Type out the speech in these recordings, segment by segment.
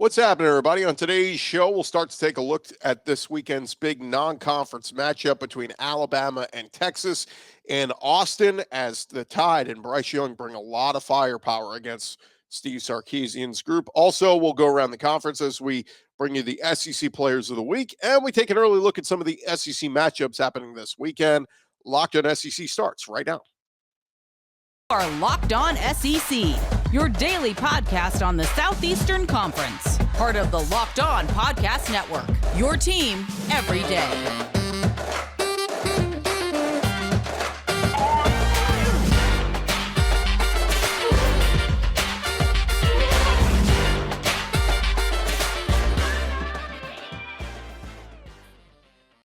What's happening, everybody? On today's show, we'll start to take a look at this weekend's big non-conference matchup between Alabama and Texas and Austin, as the Tide and Bryce Young bring a lot of firepower against Steve Sarkisian's group. Also, we'll go around the conference as we bring you the SEC Players of the Week, and we take an early look at some of the SEC matchups happening this weekend. Locked On SEC starts right now. Are Locked On SEC, your daily podcast on the Southeastern Conference. Part of the Locked On Podcast Network, your team every day.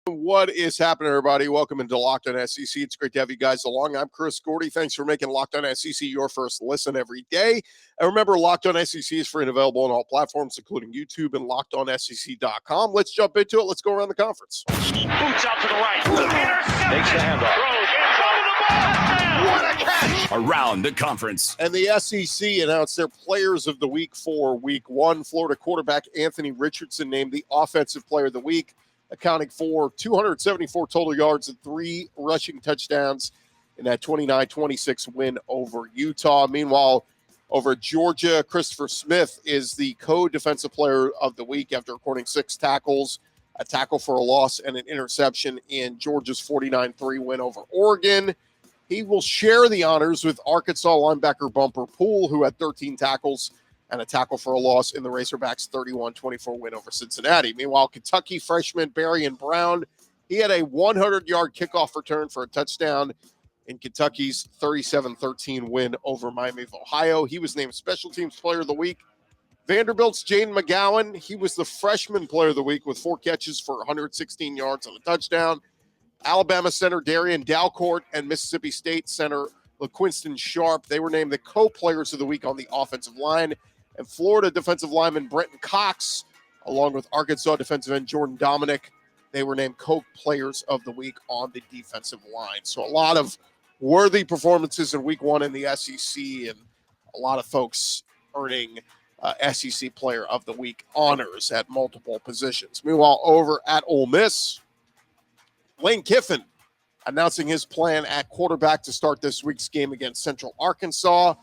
What is happening, everybody? Welcome into Locked On SEC. It's great to have you guys along. I'm Chris Gordy. Thanks for making Locked On SEC your first listen every day. And remember, Locked On SEC is free and available on all platforms, including YouTube and LockedOnSEC.com. Let's jump into it. Let's go around the conference. Boots out to the right. Interception. Makes the handoff. Throws in. What a catch. Around the conference. And the SEC announced their Players of the Week for Week 1. Florida quarterback Anthony Richardson named the Offensive Player of the Week, accounting for 274 total yards and 3 rushing touchdowns in that 29-26 win over Utah. Meanwhile, over Georgia, Christopher Smith is the co-defensive player of the week after recording 6 tackles, a tackle for a loss, and an interception in Georgia's 49-3 win over Oregon. He will share the honors with Arkansas linebacker Bumper Poole, who had 13 tackles and a tackle for a loss in the Razorbacks' 31-24 win over Cincinnati. Meanwhile, Kentucky freshman Barrion Brown, he had a 100-yard kickoff return for a touchdown in Kentucky's 37-13 win over Miami of Ohio. He was named Special Teams Player of the Week. Vanderbilt's Jaden McGowan, he was the Freshman Player of the Week with 4 catches for 116 yards and a touchdown. Alabama center Darian Dalcourt and Mississippi State center LaQuinston Sharp, they were named the co-players of the week on the offensive line. And Florida defensive lineman Brenton Cox, along with Arkansas defensive end Jordan Dominic, they were named co-players of the week on the defensive line. So a lot of worthy performances in Week 1 in the SEC, and a lot of folks earning SEC Player of the Week honors at multiple positions. Meanwhile, over at Ole Miss, Lane Kiffin announcing his plan at quarterback to start this week's game against Central Arkansas.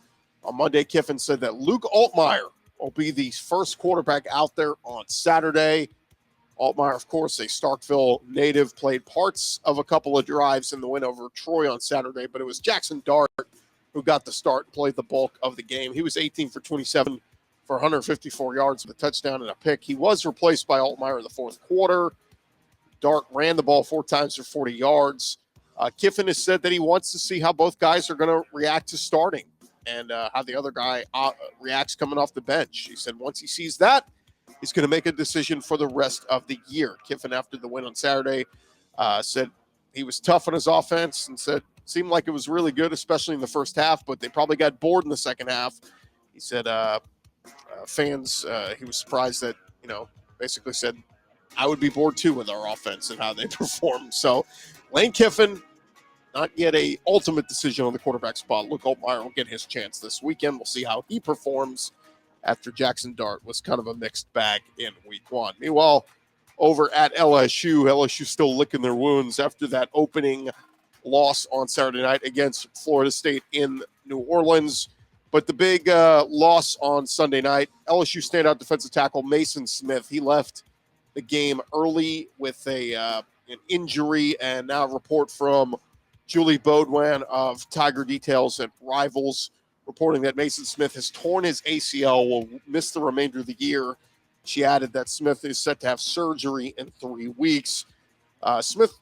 On Monday, Kiffin said that Luke Altmaier will be the first quarterback out there on Saturday. Altmaier, of course, a Starkville native, played parts of a couple of drives in the win over Troy on Saturday, but it was Jackson Dart who got the start and played the bulk of the game. He was 18 for 27 for 154 yards with a touchdown and a pick. He was replaced by Altmaier in the fourth quarter. Dart ran the ball 4 times for 40 yards. Kiffin has said that he wants to see how both guys are going to react to starting and how the other guy reacts coming off the bench. He said once he sees that, he's going to make a decision for the rest of the year. Kiffin, after the win on Saturday, said he was tough on his offense and said it seemed like it was really good, especially in the first half, but they probably got bored in the second half. He said fans, he was surprised that, basically said, I would be bored too with our offense and how they perform. So Lane Kiffin, not yet a ultimate decision on the quarterback spot. Luke Altmaier will get his chance this weekend. We'll see how he performs after Jackson Dart was kind of a mixed bag in Week 1. Meanwhile, over at LSU still licking their wounds after that opening loss on Saturday night against Florida State in New Orleans. But the big loss on Sunday night, LSU standout defensive tackle Mason Smith, he left the game early with an injury, and now a report from Julie Baudouin of Tiger Details at Rivals reporting that Mason Smith has torn his ACL, will miss the remainder of the year. She added that Smith is set to have surgery in 3 weeks. Smith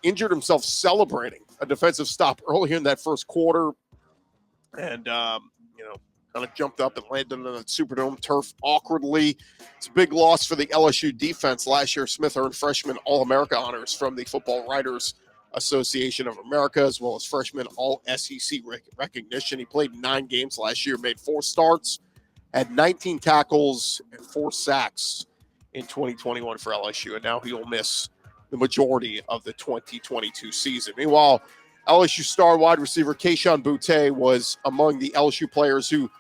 injured himself celebrating a defensive stop earlier in that first quarter and, kind of jumped up and landed on the Superdome turf awkwardly. It's a big loss for the LSU defense. Last year, Smith earned freshman All-America honors from the Football Writers Association of America, as well as freshman All-SEC recognition. He played 9 games last year, made 4 starts, had 19 tackles and 4 sacks in 2021 for LSU, and now he will miss the majority of the 2022 season. Meanwhile, LSU star wide receiver Kayshon Boutte was among the LSU players who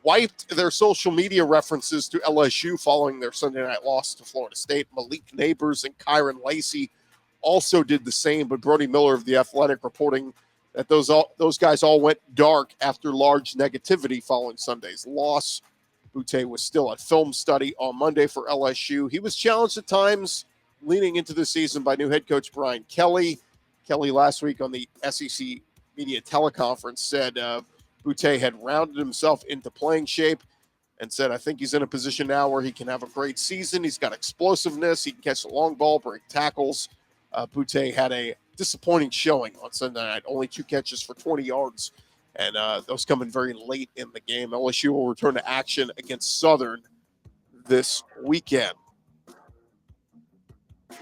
wiped their social media references to LSU following their Sunday night loss to Florida State. Malik Neighbors and Kyron Lacey also did the same, but Brody Miller of The Athletic reporting that those guys all went dark after large negativity following Sunday's loss. Boutte was still at film study on Monday for LSU. He was challenged at times leading into the season by new head coach Brian Kelly. Kelly last week on the SEC media teleconference said Boutte had rounded himself into playing shape and said, I think he's in a position now where he can have a great season. He's got explosiveness. He can catch the long ball, break tackles. Boutte had a disappointing showing on Sunday night, only 2 catches for 20 yards, and those coming very late in the game. LSU will return to action against Southern this weekend.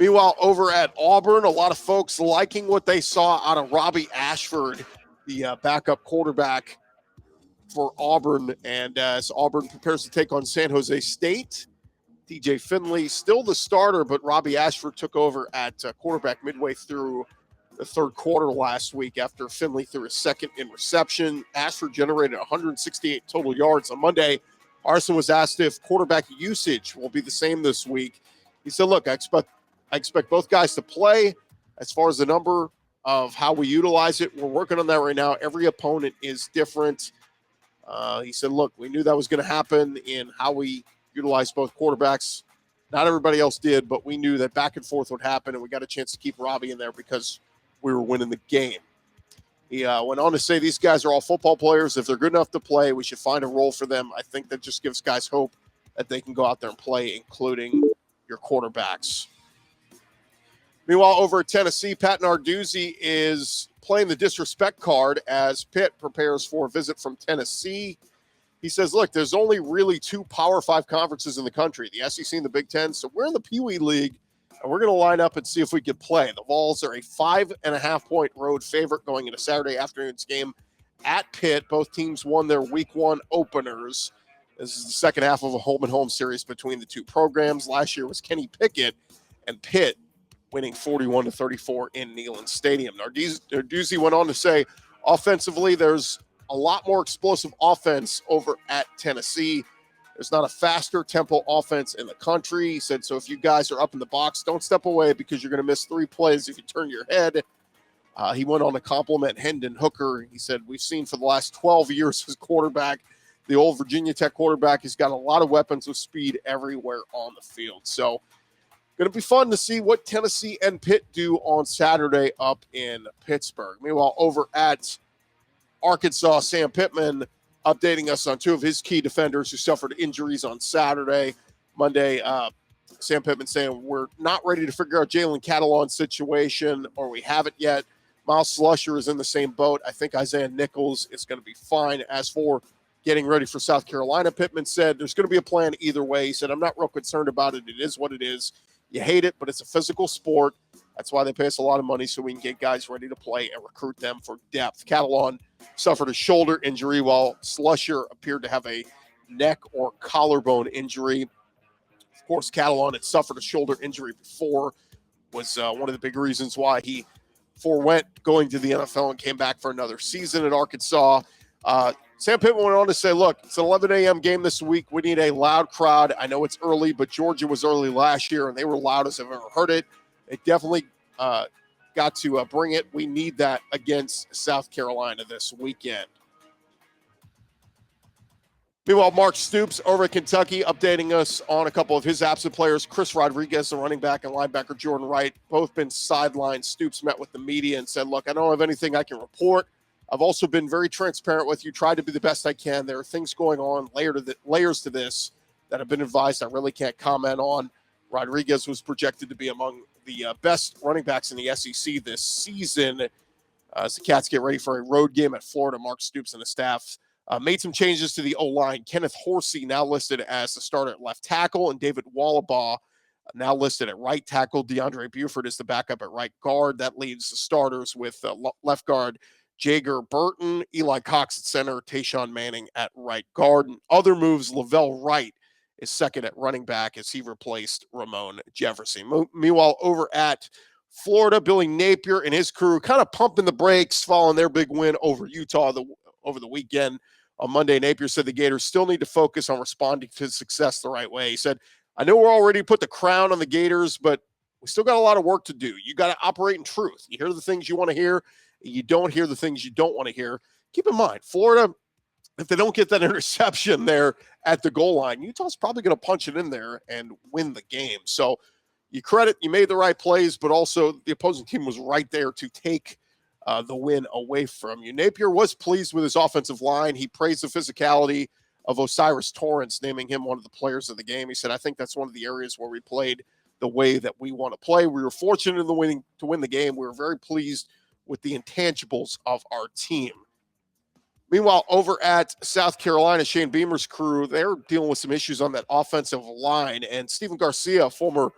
Meanwhile, over at Auburn, a lot of folks liking what they saw out of Robbie Ashford, the backup quarterback for Auburn. And as Auburn prepares to take on San Jose State, TJ Finley still the starter, but Robbie Ashford took over at quarterback midway through the third quarter last week after Finley threw his second in reception. Ashford generated 168 total yards on Monday. Arson was asked if quarterback usage will be the same this week. He said, look, I expect both guys to play. As far as the number of how we utilize it, we're working on that right now. Every opponent is different. He said, look, we knew that was going to happen in how we utilize both quarterbacks. Not everybody else did, but we knew that back and forth would happen, and we got a chance to keep Robbie in there because we were winning the game. He went on to say these guys are all football players. If they're good enough to play, we should find a role for them. I think that just gives guys hope that they can go out there and play, including your quarterbacks. Meanwhile, over at Tennessee, Pat Narduzzi is playing the disrespect card as Pitt prepares for a visit from Tennessee. He says, look, there's only really 2 Power 5 conferences in the country, the SEC and the Big Ten. So we're in the Pee Wee League, and we're going to line up and see if we can play. The Vols are a 5.5-point road favorite going into Saturday afternoon's game at Pitt. Both teams won their week 1 openers. This is the second half of a home-and-home series between the 2 programs. Last year was Kenny Pickett and Pitt winning 41-34 in Neyland Stadium. Narduzzi went on to say, offensively, there's a lot more explosive offense over at Tennessee. There's not a faster tempo offense in the country. He said, so if you guys are up in the box, don't step away because you're going to miss 3 plays if you turn your head. He went on to compliment Hendon Hooker. He said, we've seen for the last 12 years his quarterback, the old Virginia Tech quarterback, has got a lot of weapons with speed everywhere on the field. So going to be fun to see what Tennessee and Pitt do on Saturday up in Pittsburgh. Meanwhile, over at Arkansas, Sam Pittman updating us on 2 of his key defenders who suffered injuries on Saturday. Monday, Sam Pittman saying, we're not ready to figure out Jalen Catalon's situation, or we haven't yet. Miles Slusher is in the same boat. I think Isaiah Nichols is going to be fine. As for getting ready for South Carolina, Pittman said, there's going to be a plan either way. He said, I'm not real concerned about it. It is what it is. You hate it, but it's a physical sport. That's why they pay us a lot of money so we can get guys ready to play and recruit them for depth. Catalon suffered a shoulder injury while Slusher appeared to have a neck or collarbone injury. Of course, Catalon had suffered a shoulder injury before, was one of the big reasons why he forewent going to the NFL and came back for another season at Arkansas. Sam Pittman went on to say, look, it's an 11 a.m. game this week. We need a loud crowd. I know it's early, but Georgia was early last year, and they were loud as I've ever heard it. They definitely got to bring it. We need that against South Carolina this weekend. Meanwhile, Mark Stoops over at Kentucky updating us on a couple of his absent players. Chris Rodriguez, the running back, and linebacker Jordan Wright, both been sidelined. Stoops met with the media and said, look, I don't have anything I can report. I've also been very transparent with you, tried to be the best I can. There are things going on, layers to this that have been advised I really can't comment on. Rodriguez was projected to be among the best running backs in the SEC this season. As the Cats get ready for a road game at Florida, Mark Stoops and the staff made some changes to the O-line. Kenneth Horsey now listed as the starter at left tackle, and David Wallabaugh now listed at right tackle. DeAndre Buford is the backup at right guard. That leaves the starters with left guard Jager Burton, Eli Cox at center, Tayshawn Manning at right guard. And other moves, Lavelle Wright is second at running back as he replaced Ramon Jefferson. Meanwhile, over at Florida, Billy Napier and his crew kind of pumping the brakes following their big win over Utah over the weekend. on Monday. Napier said the Gators still need to focus on responding to success the right way. He said, I know we're already put the crown on the Gators, but we still got a lot of work to do. You got to operate in truth. You hear the things you want to hear. You don't hear the things you don't want to hear. Keep in mind, Florida, if they don't get that interception there at the goal line, Utah's probably going to punch it in there and win the game. So you made the right plays, but also the opposing team was right there to take the win away from you. Napier was pleased with his offensive line. He praised the physicality of Osiris Torrance, naming him one of the players of the game. He said, I think that's one of the areas where we played the way that we want to play. We were fortunate to win the game. We were very pleased with the intangibles of our team. Meanwhile, over at South Carolina, Shane Beamer's crew, they're dealing with some issues on that offensive line. And Stephen Garcia, former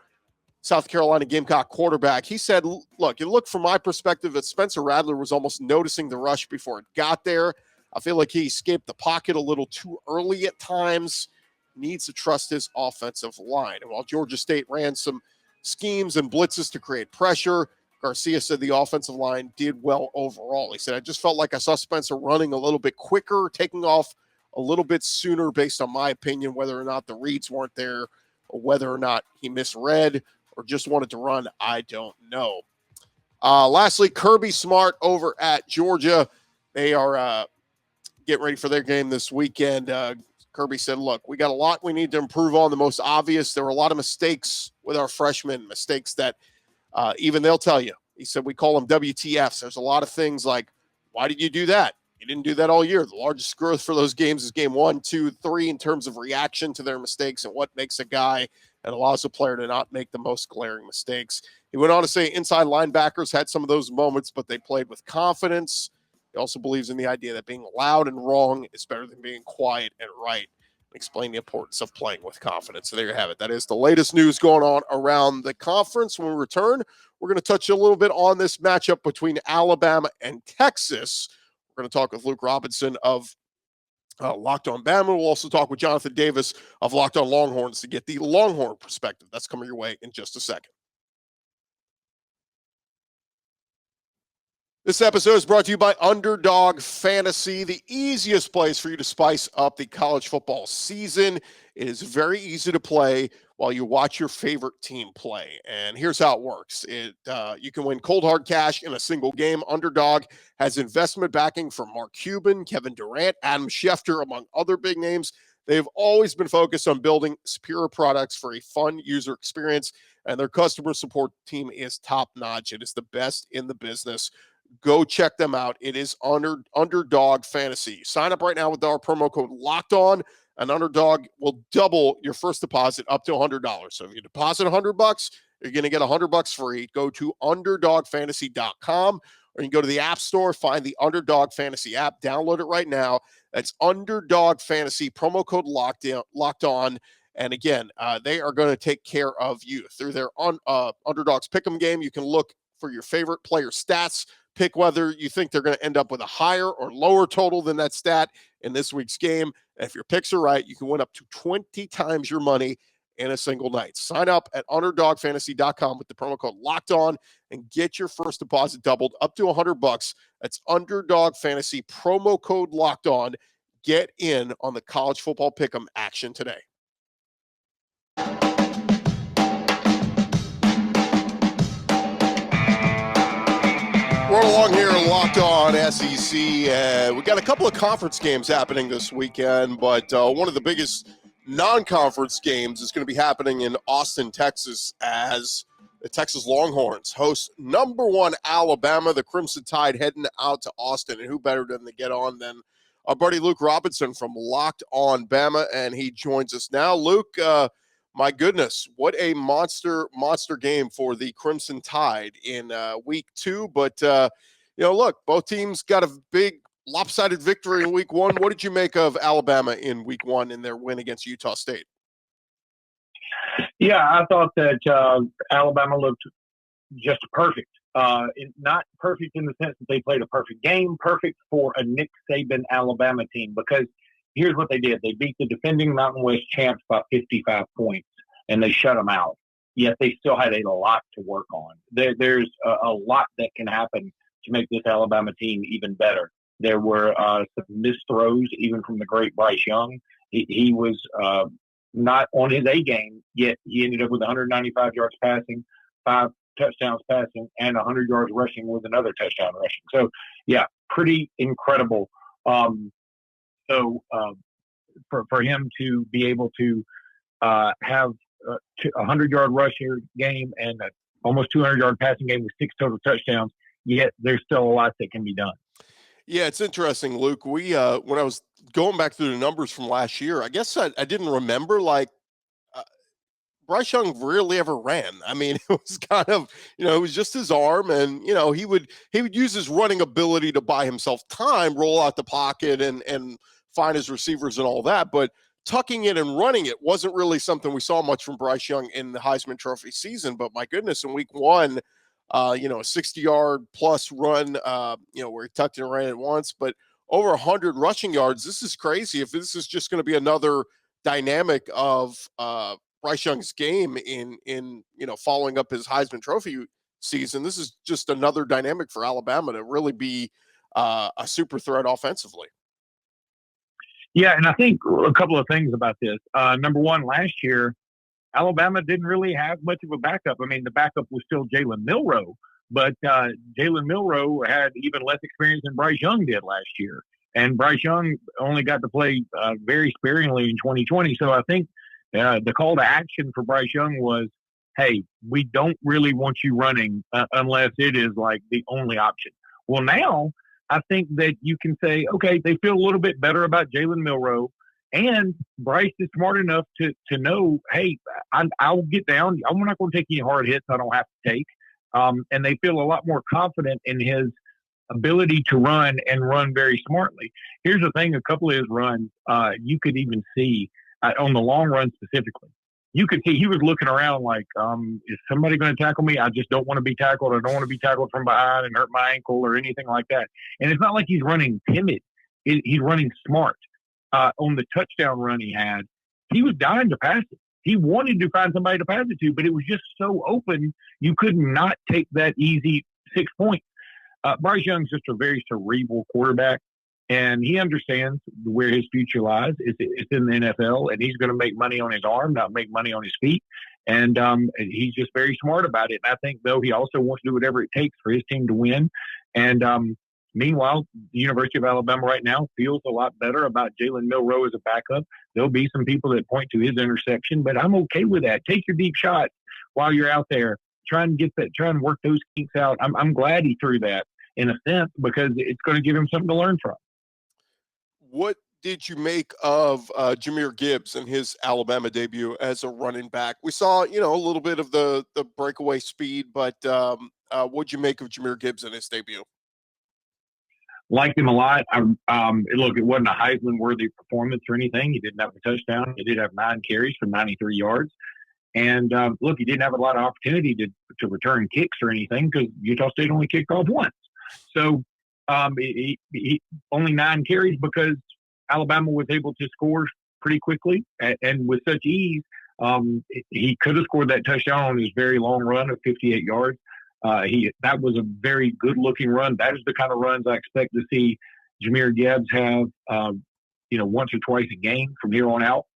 South Carolina Gamecock quarterback, he said, look from my perspective that Spencer Rattler was almost noticing the rush before it got there. I feel like he escaped the pocket a little too early at times. Needs to trust his offensive line. And while Georgia State ran some schemes and blitzes to create pressure, Garcia said the offensive line did well overall. He said, I just felt like I saw Spencer running a little bit quicker, taking off a little bit sooner based on my opinion, whether or not the reads weren't there or whether or not he misread or just wanted to run, I don't know. Lastly, Kirby Smart over at Georgia. They are getting ready for their game this weekend. Kirby said, look, we got a lot we need to improve on. The most obvious, there were a lot of mistakes with our freshmen, mistakes that even they'll tell you. He said, we call them WTFs. There's a lot of things like, why did you do that? You didn't do that all year. The largest growth for those games is game 1, 2, 3 in terms of reaction to their mistakes and what makes a guy and allows a player to not make the most glaring mistakes. He went on to say inside linebackers had some of those moments, but they played with confidence. He also believes in the idea that being loud and wrong is better than being quiet and right. Explain the importance of playing with confidence. So there you have it. That is the latest news going on around the conference. When we return, we're going to touch a little bit on this matchup between Alabama and Texas. We're going to talk with Luke Robinson of Locked On Bama. We'll also talk with Jonathan Davis of Locked On Longhorns to get the Longhorn perspective. That's coming your way in just a second. This episode is brought to you by Underdog Fantasy, the easiest place for you to spice up the college football season. It is very easy to play while you watch your favorite team play. And here's how it works. You can win cold hard cash in a single game. Underdog has investment backing from Mark Cuban, Kevin Durant, Adam Schefter, among other big names. They've always been focused on building superior products for a fun user experience, and their customer support team is top-notch. It is the best in the business. Go check them out. It is Underdog Fantasy. Sign up right now with our promo code Locked On, and Underdog will double your first deposit up to $100. So if you deposit $100, you're going to get $100 free. Go to UnderdogFantasy.com, or you can go to the App Store, find the Underdog Fantasy app, download it right now. That's Underdog Fantasy, promo code Locked On. And again, they are going to take care of you through their Underdogs Pick'em game. You can look for your favorite player stats, pick whether you think they're going to end up with a higher or lower total than that stat in this week's game. And if your picks are right, you can win up to 20 times your money in a single night. Sign up at UnderdogFantasy.com with the promo code Locked On and get your first deposit doubled up to $100. That's Underdog Fantasy, promo code Locked On. Get in on the college football pick'em action today. We're along here, Locked On SEC. We got a couple of conference games happening this weekend, but one of the biggest non-conference games is going to be happening in Austin, Texas, as the Texas Longhorns host number 1 Alabama, the Crimson Tide, heading out to Austin. And who better than to get on than our buddy Luke Robinson from Locked On Bama, and he joins us now. Luke, my goodness, what a monster game for the Crimson Tide in week 2. But, look, both teams got a big lopsided victory in week 1. What did you make of Alabama in week 1 in their win against Utah State? Yeah, I thought that Alabama looked just perfect. Not perfect in the sense that they played a perfect game, perfect for a Nick Saban Alabama team, because here's what they did. They beat the defending Mountain West champs by 55 points, and they shut them out. Yet they still had a lot to work on. There's a lot that can happen to make this Alabama team even better. There were some missed throws, even from the great Bryce Young. He was not on his A game, yet he ended up with 195 yards passing, 5 touchdowns passing, and 100 yards rushing with another touchdown rushing. So, yeah, pretty incredible. For him to be able to have a 100-yard rushing game and a almost 200-yard passing game with 6 total touchdowns, yet there's still a lot that can be done. Yeah, it's interesting, Luke. We when I was going back through the numbers from last year, I guess I didn't remember, like, Bryce Young rarely ever ran. I mean, it was kind of, it was just his arm, and he would use his running ability to buy himself time, roll out the pocket, and find his receivers and all that. But tucking it and running it wasn't really something we saw much from Bryce Young in the Heisman Trophy season. But my goodness, in week 1, a 60-yard plus run, where he tucked and ran it once, but over 100 rushing yards. This is crazy. If this is just going to be another dynamic of Bryce Young's game in following up his Heisman Trophy season, this is just another dynamic for Alabama to really be a super threat offensively. Yeah, and I think a couple of things about this. Number one, last year, Alabama didn't really have much of a backup. I mean, the backup was still Jalen Milroe, but Jalen Milroe had even less experience than Bryce Young did last year. And Bryce Young only got to play very sparingly in 2020. So I think the call to action for Bryce Young was, hey, we don't really want you running unless it is like the only option. Well, now I think that you can say, okay, they feel a little bit better about Jalen Milroe. And Bryce is smart enough to know, hey, I'll get down. I'm not going to take any hard hits I don't have to take. And they feel a lot more confident in his ability to run and run very smartly. Here's the thing, a couple of his runs, you could even see on the long run specifically. You could see he was looking around like, is somebody going to tackle me? I just don't want to be tackled. I don't want to be tackled from behind and hurt my ankle or anything like that. And it's not like he's running timid. He's running smart. On the touchdown run he had, he was dying to pass it. He wanted to find somebody to pass it to, but it was just so open, you could not take that easy 6 points. Bryce Young's just a very cerebral quarterback, and he understands where his future lies. It's in the NFL, and he's going to make money on his arm, not make money on his feet. And he's just very smart about it. And I think, though, he also wants to do whatever it takes for his team to win. And meanwhile, the University of Alabama right now feels a lot better about Jalen Milroe as a backup. There'll be some people that point to his interception, but I'm okay with that. Take your deep shot while you're out there. Try and work those kinks out. I'm glad he threw that in a sense because it's going to give him something to learn from. What did you make of Jahmyr Gibbs and his Alabama debut as a running back? We saw, a little bit of the breakaway speed, but what'd you make of Jahmyr Gibbs in his debut? Liked him a lot. Look, it wasn't a Heisman-worthy performance or anything. He didn't have a touchdown. He did have 9 carries for 93 yards. And, look, he didn't have a lot of opportunity to return kicks or anything because Utah State only kicked off once. So he only 9 carries because Alabama was able to score pretty quickly and with such ease. He could have scored that touchdown on his very long run of 58 yards. That was a very good-looking run. That is the kind of runs I expect to see Jahmyr Gibbs have, once or twice a game from here on out.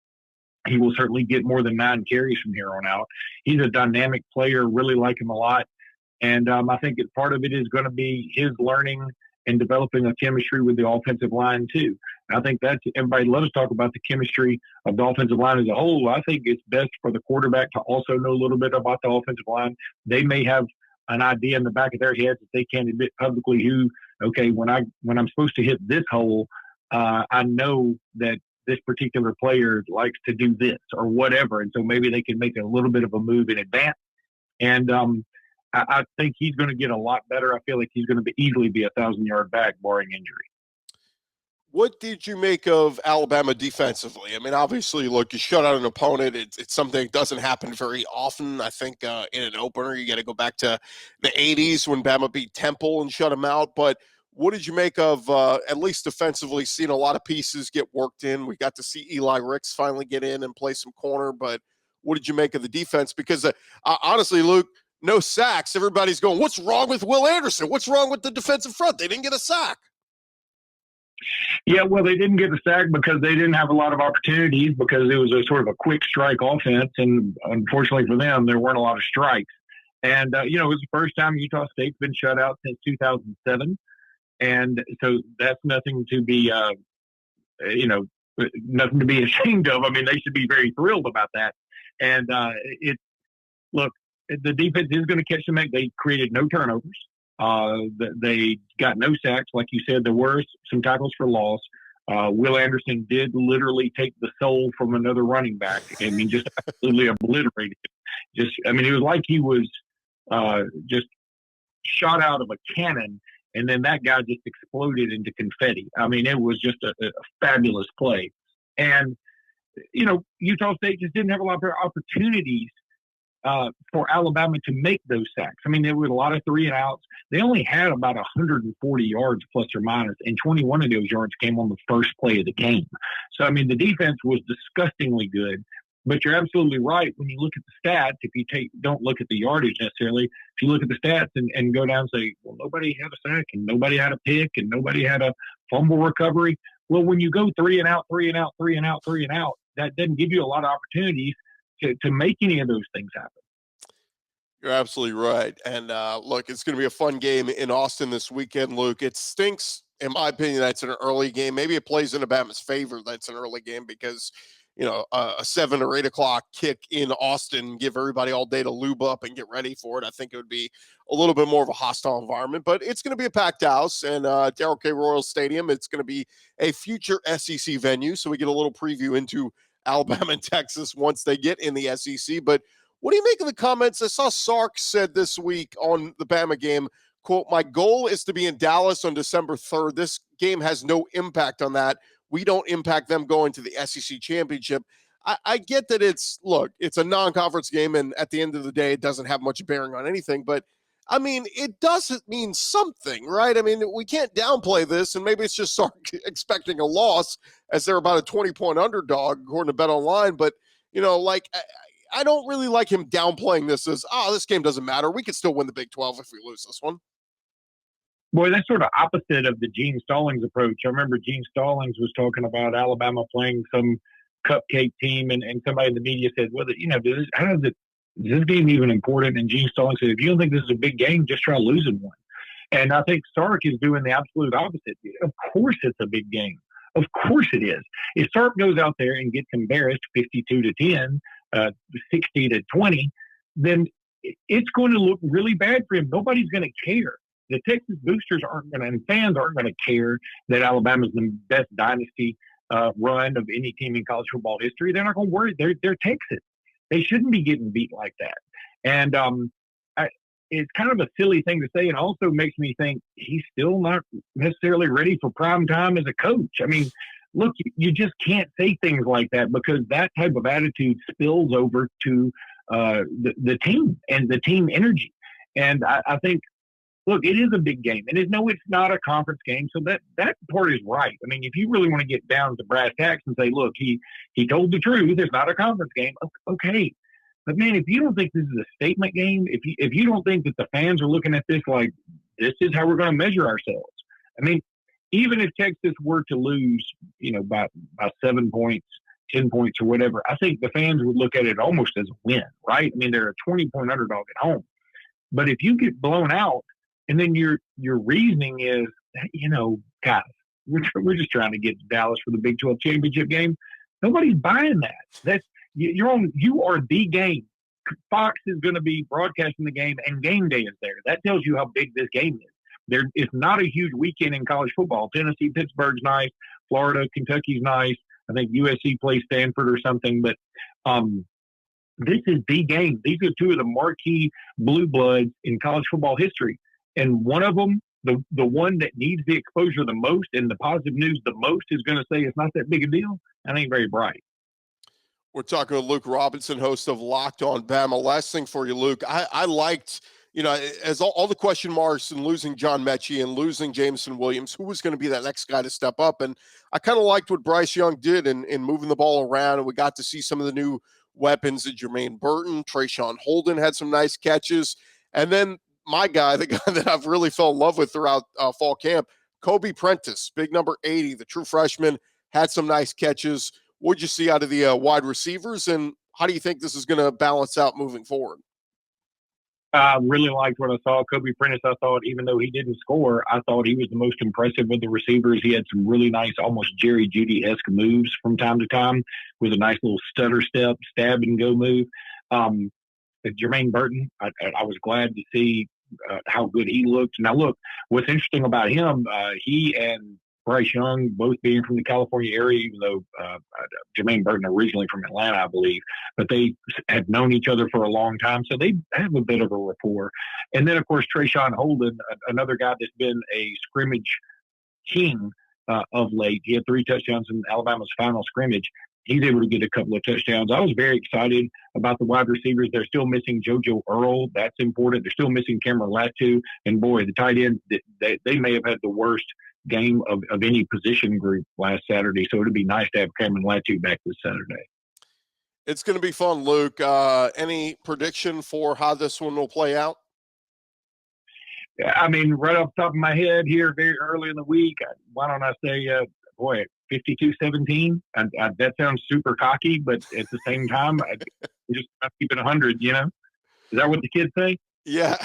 He will certainly get more than 9 carries from here on out. He's a dynamic player, really like him a lot. And I think that part of it is going to be his learning and developing a chemistry with the offensive line, too. And I think everybody loves to talk about the chemistry of the offensive line as a whole. I think it's best for the quarterback to also know a little bit about the offensive line. They may have an idea in the back of their heads that they can't admit publicly when I'm supposed to hit this hole, I know that this particular player likes to do this or whatever. And so maybe they can make a little bit of a move in advance. And I think he's going to get a lot better. I feel like he's going to easily be 1,000-yard back barring injury. What did you make of Alabama defensively? I mean, obviously, look, you shut out an opponent. It's something that doesn't happen very often. I think in an opener, you got to go back to the 80s when Bama beat Temple and shut them out. But what did you make of, at least defensively, seeing a lot of pieces get worked in? We got to see Eli Ricks finally get in and play some corner. But what did you make of the defense? Because honestly, Luke, no sacks. Everybody's going, what's wrong with Will Anderson? What's wrong with the defensive front? They didn't get a sack. Yeah, well, they didn't get the sack because they didn't have a lot of opportunities because it was a sort of a quick strike offense. And unfortunately for them, there weren't a lot of strikes. And, it was the first time Utah State's been shut out since 2007. And so that's nothing to be, nothing to be ashamed of. I mean, they should be very thrilled about that. And look, the defense is going to catch them. They created no turnovers. They got no sacks. Like you said, there were some tackles for loss. Will Anderson did literally take the soul from another running back. I mean, just absolutely obliterated him. It was like he was just shot out of a cannon, and then that guy just exploded into confetti. I mean, it was just a fabulous play. And, Utah State just didn't have a lot of opportunities for Alabama to make those sacks. I mean, there were a lot of 3-and-outs. They only had about 140 yards plus or minus, and 21 of those yards came on the first play of the game. So, I mean, the defense was disgustingly good. But you're absolutely right. When you look at the stats, if you don't look at the yardage necessarily, if you look at the stats and go down and say, well, nobody had a sack and nobody had a pick and nobody had a fumble recovery. Well, when you go 3-and-out, 3-and-out, 3-and-out, 3-and-out, that doesn't give you a lot of opportunities to make any of those things happen. You're absolutely right. And look, it's going to be a fun game in Austin this weekend, Luke. It stinks, in my opinion, that's an early game. Maybe it plays in Alabama's favor that's an early game because – a 7 or 8 o'clock kick in Austin, give everybody all day to lube up and get ready for it. I think it would be a little bit more of a hostile environment, but it's going to be a packed house and Darrell K. Royal Stadium. It's going to be a future SEC venue. So we get a little preview into Alabama and Texas once they get in the SEC. But what do you make of the comments? I saw Sark said this week on the Bama game, quote, "My goal is to be in Dallas on December 3rd. This game has no impact on that. We don't impact them going to the SEC championship." I get that it's a non-conference game, and at the end of the day, it doesn't have much bearing on anything. But, I mean, it doesn't mean something, right? I mean, we can't downplay this, and maybe it's just Sark expecting a loss as they're about a 20-point underdog, according to BetOnline. But, I don't really like him downplaying this as, this game doesn't matter. We could still win the Big 12 if we lose this one. Boy, that's sort of opposite of the Gene Stallings approach. I remember Gene Stallings was talking about Alabama playing some cupcake team, and somebody in the media said, well, is this game even important? And Gene Stallings said, if you don't think this is a big game, just try losing one. And I think Sark is doing the absolute opposite. Of course it's a big game. Of course it is. If Sark goes out there and gets embarrassed 52-10, 60-20, then it's going to look really bad for him. Nobody's going to care. The Texas boosters and fans aren't going to care that Alabama's the best dynasty run of any team in college football history. They're not going to worry. They're Texas. They shouldn't be getting beat like that. And it's kind of a silly thing to say, and also makes me think he's still not necessarily ready for prime time as a coach. I mean, look, you just can't say things like that because that type of attitude spills over to the team and the team energy. And I think, look, it is a big game. And it's not a conference game, so that part is right. I mean, if you really want to get down to brass tacks and say, look, he told the truth, it's not a conference game, okay. But, man, if you don't think this is a statement game, if you don't think that the fans are looking at this like this is how we're going to measure ourselves, I mean, even if Texas were to lose, by 7 points, 10 points or whatever, I think the fans would look at it almost as a win, right? I mean, they're a 20-point underdog at home. But if you get blown out, and then your reasoning is, guys, we're just trying to get to Dallas for the Big 12 championship game. Nobody's buying that. You are the game. Fox is going to be broadcasting the game, and game day is there. That tells you how big this game is. There is not a huge weekend in college football. Tennessee, Pittsburgh's nice. Florida, Kentucky's nice. I think USC plays Stanford or something. But this is the game. These are two of the marquee blue bloods in college football history. And one of them, the one that needs the exposure the most and the positive news the most, is going to say it's not that big a deal. That ain't very bright. We're talking with Luke Robinson, host of Locked On Bama. Last thing for you, Luke. I liked, as all the question marks and losing John Mechie and losing Jameson Williams, who was going to be that next guy to step up. And I kind of liked what Bryce Young did in moving the ball around. And we got to see some of the new weapons that Jermaine Burton, Trayshawn Holden had some nice catches. And then my guy, the guy that I've really fell in love with throughout fall camp, Kobe Prentice, big number 80, the true freshman, had some nice catches. What'd you see out of the wide receivers, and how do you think this is going to balance out moving forward? I really liked what I saw. Kobe Prentice, I thought, even though he didn't score, I thought he was the most impressive of the receivers. He had some really nice, almost Jerry Jeudy-esque moves from time to time with a nice little stutter step, stab and go move. Jermaine Burton, I was glad to see how good he looked. Now, look, what's interesting about him, he and Bryce Young, both being from the California area, even though Jermaine Burton originally from Atlanta, I believe, but they have known each other for a long time, so they have a bit of a rapport. And then, of course, Trayshawn Holden, another guy that's been a scrimmage king of late. He had 3 touchdowns in Alabama's final scrimmage. He's able to get a couple of touchdowns. I was very excited about the wide receivers. They're still missing JoJo Earl. That's important. They're still missing Cameron Latu. And, boy, the tight end, they may have had the worst game of any position group last Saturday. So it would be nice to have Cameron Latu back this Saturday. It's going to be fun, Luke. Any prediction for how this one will play out? I mean, right off the top of my head here, very early in the week, why don't I say, 52-17? That sounds super cocky, but at the same time, I just keep it 100, you know? Is that what the kids say? Yeah.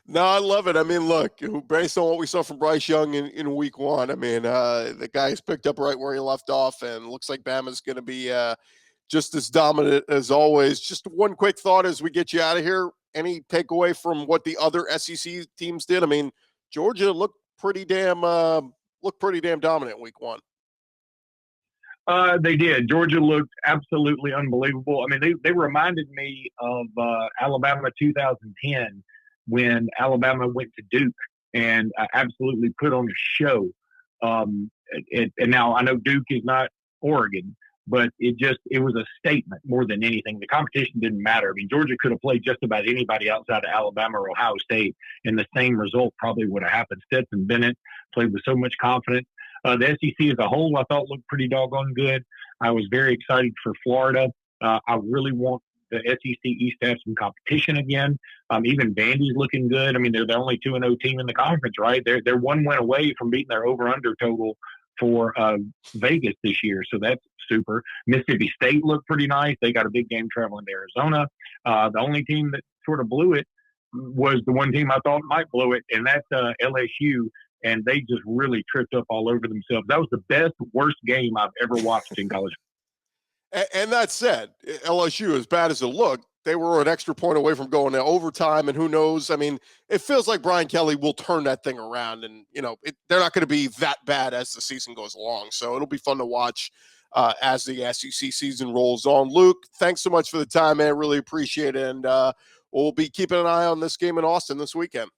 No, I love it. I mean, look, based on what we saw from Bryce Young in week 1, I mean, the guy's picked up right where he left off, and looks like Bama's going to be just as dominant as always. Just one quick thought as we get you out of here. Any takeaway from what the other SEC teams did? I mean, Georgia looked pretty damn dominant week 1. They did. Georgia looked absolutely unbelievable. I mean, they reminded me of Alabama 2010 when Alabama went to Duke and absolutely put on a show. And now I know Duke is not Oregon, but it was a statement more than anything. The competition didn't matter. I mean, Georgia could have played just about anybody outside of Alabama or Ohio State, and the same result probably would have happened. Stetson Bennett played with so much confidence. The SEC as a whole, I thought, looked pretty doggone good. I was very excited for Florida. I really want the SEC East to have some competition again. Even Vandy's looking good. I mean, they're the only 2-0 team in the conference, right? They're one win away from beating their over-under total for Vegas this year, so that's super. Mississippi State looked pretty nice. They got a big game traveling to Arizona. The only team that sort of blew it was the one team I thought might blow it, and that's LSU. And they just really tripped up all over themselves. That was the best, worst game I've ever watched in college. And that said, LSU, as bad as it looked, they were an extra point away from going to overtime, and who knows? I mean, it feels like Brian Kelly will turn that thing around, and, you know, they're not going to be that bad as the season goes along. So it'll be fun to watch as the SEC season rolls on. Luke, thanks so much for the time, man. Really appreciate it. And we'll be keeping an eye on this game in Austin this weekend.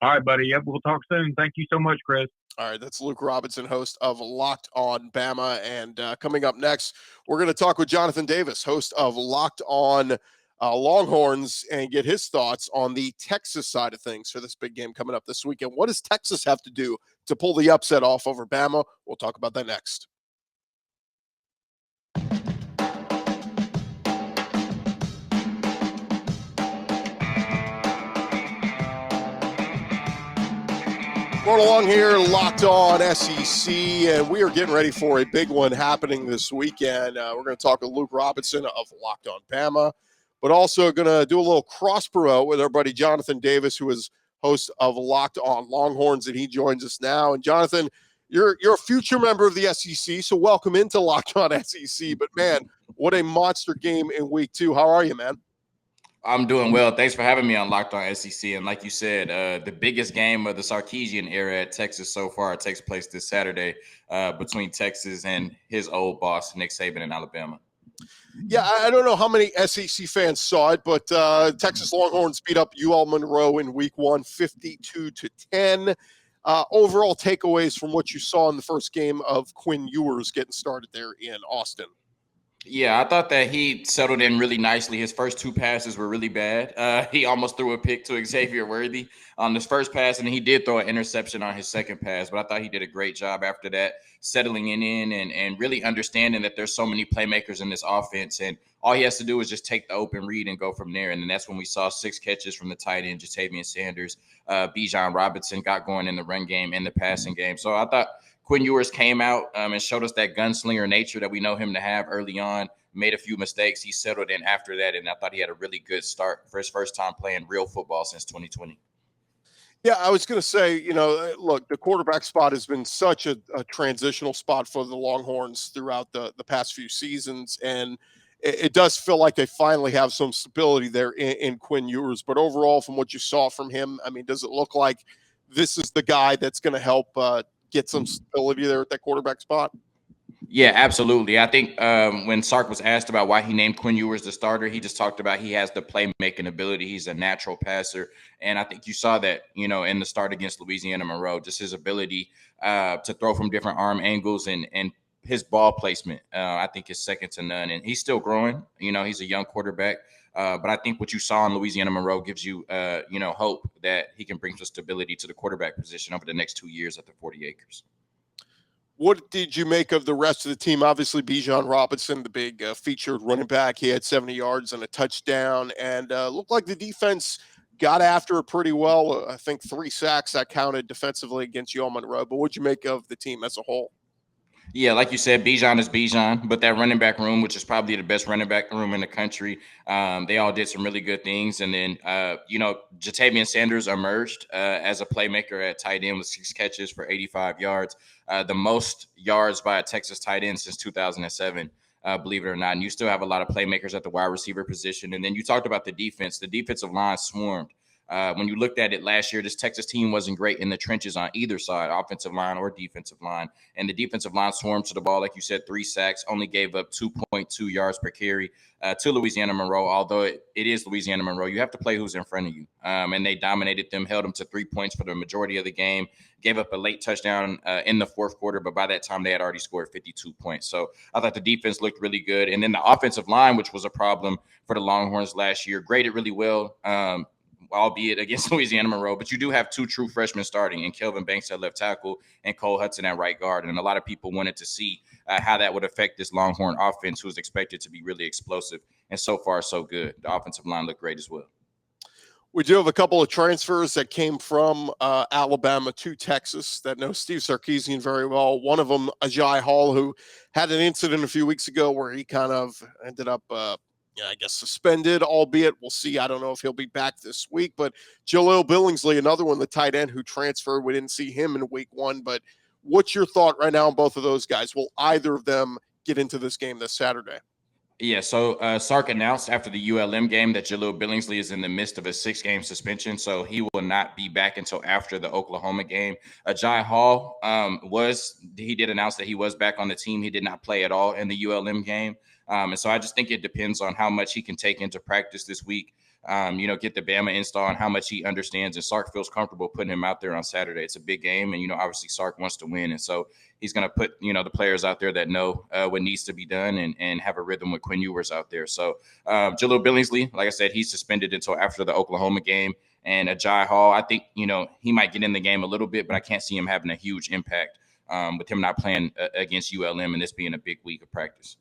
All right, buddy. Yep, we'll talk soon. Thank you so much, Chris. All right, that's Luke Robinson, host of Locked On Bama. And coming up next, we're going to talk with Jonathan Davis, host of Locked On Longhorns, and get his thoughts on the Texas side of things for this big game coming up this weekend. What does Texas have to do to pull the upset off over Bama? We'll talk about that next. Going along here, Locked On SEC, and we are getting ready for a big one happening this weekend. We're going to talk with Luke Robinson of Locked On Bama, but also going to do a little cross promote with our buddy Jonathan Davis, who is host of Locked On Longhorns, and he joins us now. And Jonathan, you're a future member of the SEC, so welcome into Locked On SEC. But man, what a monster game in week 2. How are you, man? I'm doing well. Thanks for having me on Locked On SEC. And like you said, the biggest game of the Sarkisian era at Texas so far takes place this Saturday between Texas and his old boss, Nick Saban in Alabama. Yeah, I don't know how many SEC fans saw it, but Texas Longhorns beat up UL Monroe in week 1, 52-10. Overall takeaways from what you saw in the first game of Quinn Ewers getting started there in Austin. Yeah, I thought that he settled in really nicely. His first two passes were really bad. He almost threw a pick to Xavier Worthy on his first pass, and he did throw an interception on his second pass. But I thought he did a great job after that, settling in and really understanding that there's so many playmakers in this offense. And all he has to do is just take the open read and go from there. And then that's when we saw 6 catches from the tight end, Jatavian Sanders. Bijan Robinson got going in the run game and the passing game. So I thought Quinn Ewers came out and showed us that gunslinger nature that we know him to have early on. Made a few mistakes. He settled in after that, and I thought he had a really good start for his first time playing real football since 2020. Yeah, I was going to say, look, the quarterback spot has been such a transitional spot for the Longhorns throughout the past few seasons. And it does feel like they finally have some stability there in Quinn Ewers. But overall, from what you saw from him, I mean, does it look like this is the guy that's going to help get some stability there at that quarterback spot? Yeah, absolutely. I think when Sark was asked about why he named Quinn Ewers the starter, he just talked about he has the playmaking ability. He's a natural passer. And I think you saw that, in the start against Louisiana Monroe, just his ability to throw from different arm angles and his ball placement, I think is second to none. And he's still growing. He's a young quarterback. But I think what you saw in Louisiana Monroe gives you, hope that he can bring some stability to the quarterback position over the next 2 years at the 40 acres. What did you make of the rest of the team? Obviously, Bijan Robinson, the big featured running back, he had 70 yards and a touchdown, and looked like the defense got after it pretty well. I think 3 sacks that counted defensively against UL Monroe. But what'd you make of the team as a whole? Yeah, like you said, Bijan is Bijan, but that running back room, which is probably the best running back room in the country, they all did some really good things. And then, Jatavian Sanders emerged as a playmaker at tight end with 6 catches for 85 yards, the most yards by a Texas tight end since 2007. Believe it or not. And you still have a lot of playmakers at the wide receiver position. And then you talked about the defense. The defensive line swarmed. When you looked at it last year, this Texas team wasn't great in the trenches on either side, offensive line or defensive line. And the defensive line swarmed to the ball, like you said, 3 sacks, only gave up 2.2 yards per carry to Louisiana Monroe. Although it is Louisiana Monroe, you have to play who's in front of you. And they dominated them, held them to 3 points for the majority of the game, gave up a late touchdown in the fourth quarter. But by that time, they had already scored 52 points. So I thought the defense looked really good. And then the offensive line, which was a problem for the Longhorns last year, graded really well. Albeit against Louisiana Monroe, but you do have 2 true freshmen starting, and Kelvin Banks at left tackle and Cole Hudson at right guard. And a lot of people wanted to see how that would affect this Longhorn offense, who's expected to be really explosive. And so far, so good. The offensive line looked great as well. We do have a couple of transfers that came from Alabama to Texas that know Steve Sarkisian very well. One of them, Ajay Hall, who had an incident a few weeks ago where he kind of ended up suspended, albeit we'll see. I don't know if he'll be back this week, but Jaleel Billingsley, another one, the tight end who transferred. We didn't see him in week 1, but what's your thought right now on both of those guys? Will either of them get into this game this Saturday? Yeah, so Sark announced after the ULM game that Jaleel Billingsley is in the midst of a 6-game suspension, so he will not be back until after the Oklahoma game. Ajay Hall he did announce that he was back on the team. He did not play at all in the ULM game. And so I just think it depends on how much he can take into practice this week, get the Bama install and how much he understands. And Sark feels comfortable putting him out there on Saturday. It's a big game. And, obviously Sark wants to win. And so he's going to put, the players out there that know what needs to be done and have a rhythm with Quinn Ewers out there. So Jaleel Billingsley, like I said, he's suspended until after the Oklahoma game. And Ajay Hall, I think, he might get in the game a little bit, but I can't see him having a huge impact with him not playing against ULM and this being a big week of practice.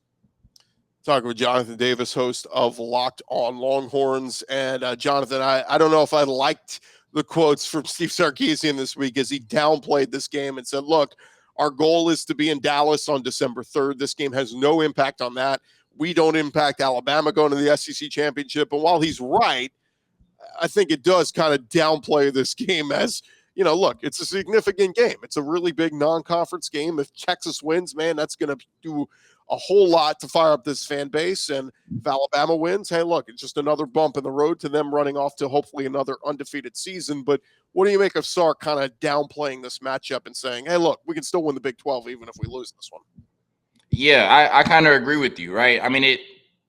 Talking with Jonathan Davis, host of Locked on Longhorns. And Jonathan, I don't know if I liked the quotes from Steve Sarkisian this week as he downplayed this game and said, look, our goal is to be in Dallas on December 3rd. This game has no impact on that. We don't impact Alabama going to the SEC championship. And while he's right, I think it does kind of downplay this game as, look, it's a significant game. It's a really big non-conference game. If Texas wins, man, that's going to do a whole lot to fire up this fan base. And if Alabama wins, hey, look, it's just another bump in the road to them running off to hopefully another undefeated season. But what do you make of Sark kind of downplaying this matchup and saying, hey, look, we can still win the Big 12 even if we lose this one? Yeah, I kind of agree with you, right? I mean,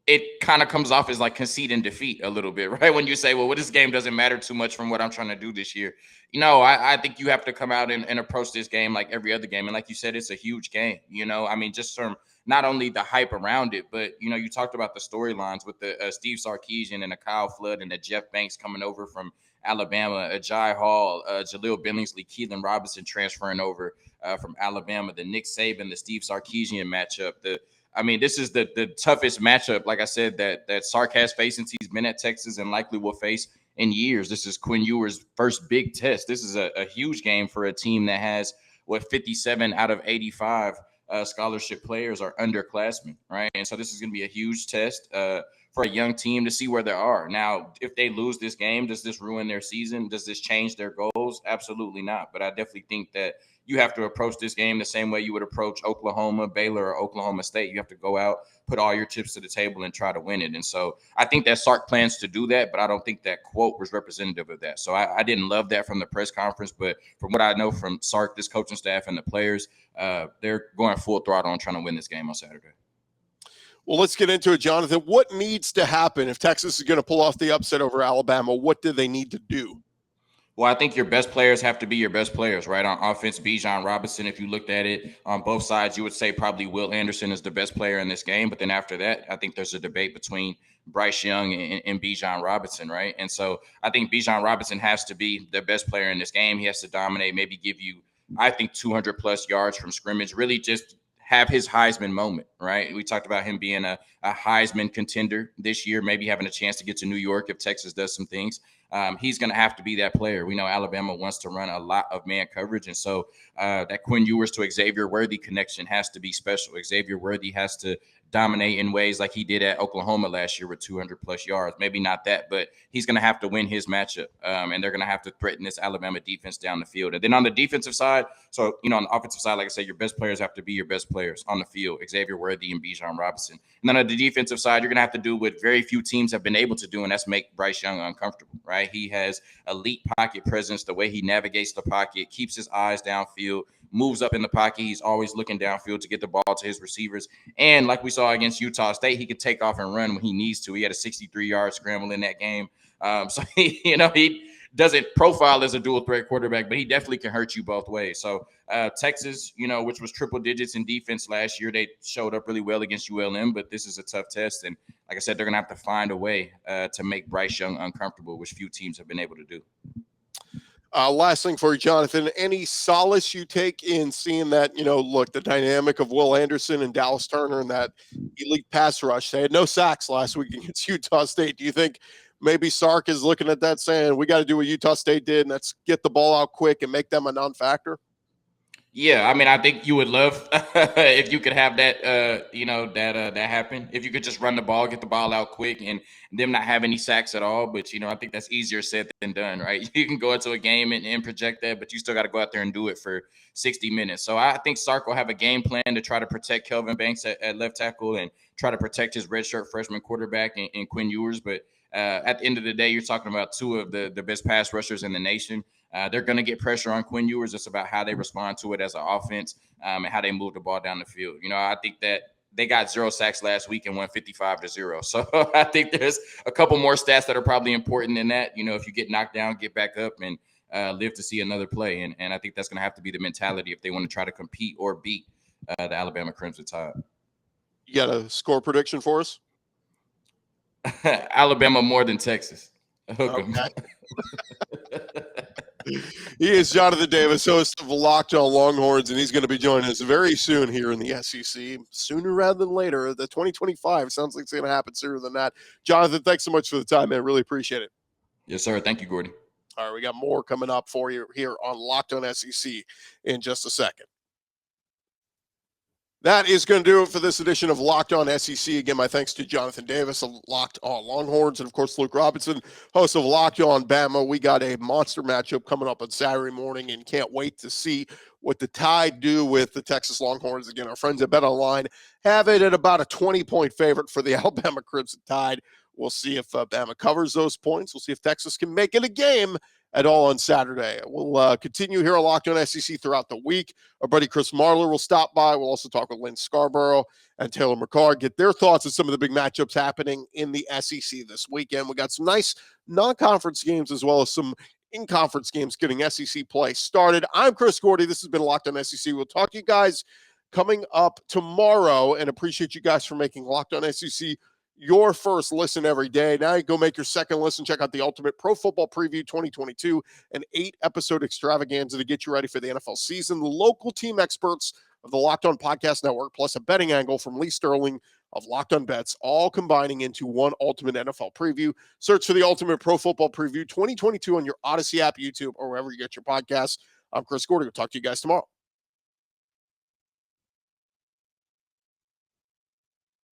it kind of comes off as like conceit and defeat a little bit, right? When you say, well, this game doesn't matter too much from what I'm trying to do this year. I think you have to come out and approach this game like every other game. And like you said, it's a huge game, I mean, just from not only the hype around it, but, you talked about the storylines with the Steve Sarkisian and the Kyle Flood and the Jeff Banks coming over from Alabama, Ajay Hall, Jaleel Billingsley, Keelan Robinson transferring over from Alabama, the Nick Saban, the Steve Sarkisian matchup. This is the toughest matchup, like I said, that Sark has faced since he's been at Texas and likely will face in years. This is Quinn Ewers' first big test. This is a huge game for a team that has, 57 out of 85 scholarship players are underclassmen, right? And so this is going to be a huge test for a young team to see where they are. Now, if they lose this game, does this ruin their season? Does this change their goals? Absolutely not. But I definitely think that you have to approach this game the same way you would approach Oklahoma, Baylor, or Oklahoma State. You have to go out, put all your chips to the table, and try to win it. And so I think that Sark plans to do that, but I don't think that quote was representative of that. So I didn't love that from the press conference, but from what I know from Sark, this coaching staff, and the players, they're going full throttle on trying to win this game on Saturday. Well, let's get into it, Jonathan. What needs to happen if Texas is going to pull off the upset over Alabama? What do they need to do? Well, I think your best players have to be your best players, right? On offense, Bijan Robinson, if you looked at it on both sides, you would say probably Will Anderson is the best player in this game. But then after that, I think there's a debate between Bryce Young and Bijan Robinson, right? And so I think Bijan Robinson has to be the best player in this game. He has to dominate, maybe give you, I think, 200-plus yards from scrimmage, really just have his Heisman moment, right? We talked about him being a Heisman contender this year, maybe having a chance to get to New York if Texas does some things. He's going to have to be that player. We know Alabama wants to run a lot of man coverage. And so that Quinn Ewers to Xavier Worthy connection has to be special. Xavier Worthy has to dominate in ways like he did at Oklahoma last year with 200-plus yards. Maybe not that, but he's going to have to win his matchup, and they're going to have to threaten this Alabama defense down the field. And then on the defensive side, so, on the offensive side, like I said, your best players have to be your best players on the field, Xavier Worthy and Bijan Robinson. And then on the defensive side, you're going to have to do what very few teams have been able to do, and that's make Bryce Young uncomfortable, right? He has elite pocket presence, the way he navigates the pocket, keeps his eyes downfield, moves up in the pocket. He's always looking downfield to get the ball to his receivers. And like we saw against Utah State, he could take off and run when he needs to. He had a 63-yard scramble in that game. So he doesn't profile as a dual threat quarterback, but he definitely can hurt you both ways. So Texas, which was triple digits in defense last year, they showed up really well against ULM, but this is a tough test. And like I said, they're going to have to find a way to make Bryce Young uncomfortable, which few teams have been able to do. Last thing for you, Jonathan, any solace you take in seeing that, look, the dynamic of Will Anderson and Dallas Turner and that elite pass rush? They had no sacks last week against Utah State. Do you think maybe Sark is looking at that saying, we got to do what Utah State did, and let's get the ball out quick and make them a non-factor? Yeah, I think you would love if you could have that, that happen. If you could just run the ball, get the ball out quick, and them not have any sacks at all. But, I think that's easier said than done, right? You can go into a game and project that, but you still got to go out there and do it for 60 minutes. So I think Sark will have a game plan to try to protect Kelvin Banks at left tackle and try to protect his redshirt freshman quarterback in Quinn Ewers. But at the end of the day, you're talking about two of the best pass rushers in the nation. They're going to get pressure on Quinn Ewers. It's about how they respond to it as an offense and how they move the ball down the field. I think that they got 0 sacks last week and won 55-0. So I think there's a couple more stats that are probably important than that. If you get knocked down, get back up and live to see another play. And I think that's going to have to be the mentality if they want to try to compete or beat the Alabama Crimson Tide. You got a score prediction for us? Alabama more than Texas. Hook 'em. He is Jonathan Davis, host of Locked On Longhorns, and he's going to be joining us very soon here in the SEC. Sooner rather than later. The 2025 sounds like it's going to happen sooner than that. Jonathan, thanks so much for the time, man. Really appreciate it. Yes, sir. Thank you, Gordy. All right, we got more coming up for you here on Locked On SEC in just a second. That is going to do it for this edition of Locked On SEC. Again, my thanks to Jonathan Davis of Locked On Longhorns and, of course, Luke Robinson, host of Locked On Bama. We got a monster matchup coming up on Saturday morning and can't wait to see what the Tide do with the Texas Longhorns. Again, our friends at BetOnline have it at about a 20-point favorite for the Alabama Crimson Tide. We'll see if Bama covers those points. We'll see if Texas can make it a game at all on Saturday. We'll continue here on Locked On SEC throughout the week. Our buddy Chris Marler will stop by. We'll also talk with Lynn Scarborough and Taylor McCarr, get their thoughts on some of the big matchups happening in the SEC this weekend. We got some nice non-conference games as well as some in-conference games getting SEC play started. I'm Chris Gordy. This has been Locked On SEC. We'll talk to you guys coming up tomorrow. And appreciate you guys for making Locked On SEC your first listen every day. Now you go make your second listen. Check out the Ultimate Pro Football Preview 2022, an 8-episode extravaganza to get you ready for the NFL season. The local team experts of the Locked On Podcast Network, plus a betting angle from Lee Sterling of Locked On Bets, all combining into one ultimate NFL preview. Search for the Ultimate Pro Football Preview 2022 on your Odyssey app, YouTube, or wherever you get your podcasts. I'm Chris Gordy. We'll talk to you guys tomorrow.